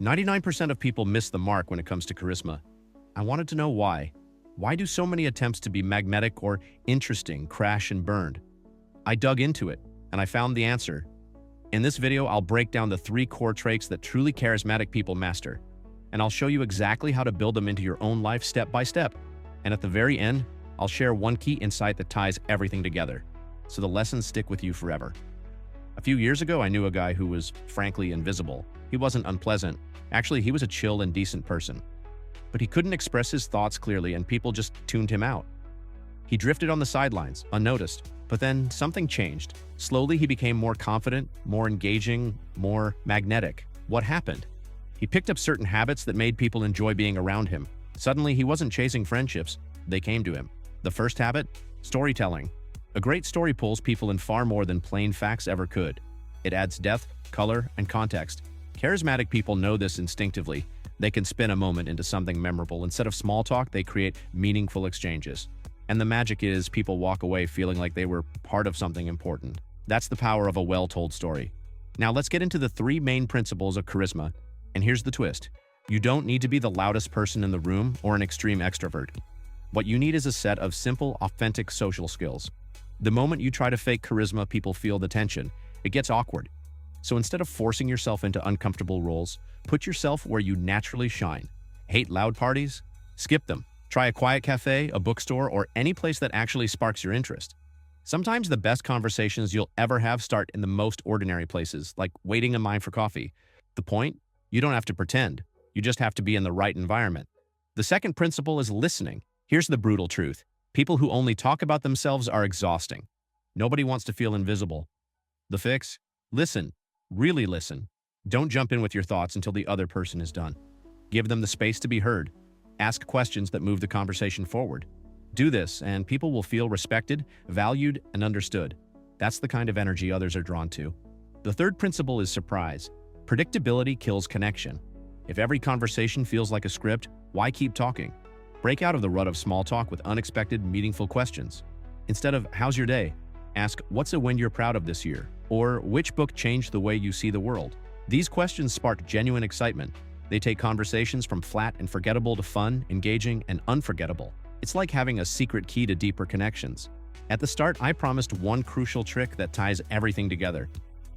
99% of people miss the mark when it comes to charisma. I wanted to know why. Why do so many attempts to be magnetic or interesting crash and burn? I dug into it, and I found the answer. In this video, I'll break down the 3 core traits that truly charismatic people master, and I'll show you exactly how to build them into your own life step by step. And at the very end, I'll share one key insight that ties everything together, so the lessons stick with you forever. A few years ago, I knew a guy who was frankly invisible. He wasn't unpleasant. Actually, he was a chill and decent person. But he couldn't express his thoughts clearly, and people just tuned him out. He drifted on the sidelines, unnoticed. But then something changed. Slowly, he became more confident, more engaging, more magnetic. What happened? He picked up certain habits that made people enjoy being around him. Suddenly, he wasn't chasing friendships. They came to him. The first habit? Storytelling. A great story pulls people in far more than plain facts ever could. It adds depth, color, and context. Charismatic people know this instinctively. They can spin a moment into something memorable. Instead of small talk, they create meaningful exchanges. And the magic is people walk away feeling like they were part of something important. That's the power of a well-told story. Now let's get into the 3 main principles of charisma. And here's the twist. You don't need to be the loudest person in the room or an extreme extrovert. What you need is a set of simple, authentic social skills. The moment you try to fake charisma, people feel the tension. It gets awkward. So instead of forcing yourself into uncomfortable roles, put yourself where you naturally shine. Hate loud parties? Skip them. Try a quiet cafe, a bookstore, or any place that actually sparks your interest. Sometimes the best conversations you'll ever have start in the most ordinary places, like waiting in line for coffee. The point? You don't have to pretend. You just have to be in the right environment. The second principle is listening. Here's the brutal truth. People who only talk about themselves are exhausting. Nobody wants to feel invisible. The fix? Listen. Really listen. Don't jump in with your thoughts until the other person is done. Give them the space to be heard. Ask questions that move the conversation forward. Do this, and people will feel respected, valued, and understood. That's the kind of energy others are drawn to. The third principle is surprise. Predictability kills connection. If every conversation feels like a script, why keep talking? Break out of the rut of small talk with unexpected, meaningful questions. Instead of, "How's your day?" ask, "What's a win you're proud of this year?" Or, "Which book changed the way you see the world?" These questions spark genuine excitement. They take conversations from flat and forgettable to fun, engaging, and unforgettable. It's like having a secret key to deeper connections. At the start, I promised one crucial trick that ties everything together.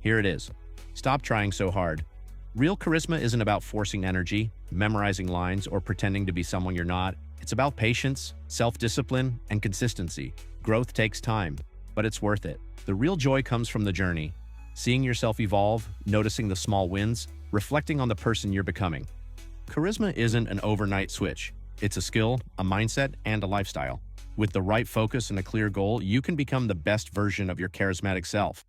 Here it is. Stop trying so hard. Real charisma isn't about forcing energy, memorizing lines, or pretending to be someone you're not. It's about patience, self-discipline, and consistency. Growth takes time, but it's worth it. The real joy comes from the journey. Seeing yourself evolve, noticing the small wins, reflecting on the person you're becoming. Charisma isn't an overnight switch. It's a skill, a mindset, and a lifestyle. With the right focus and a clear goal, you can become the best version of your charismatic self.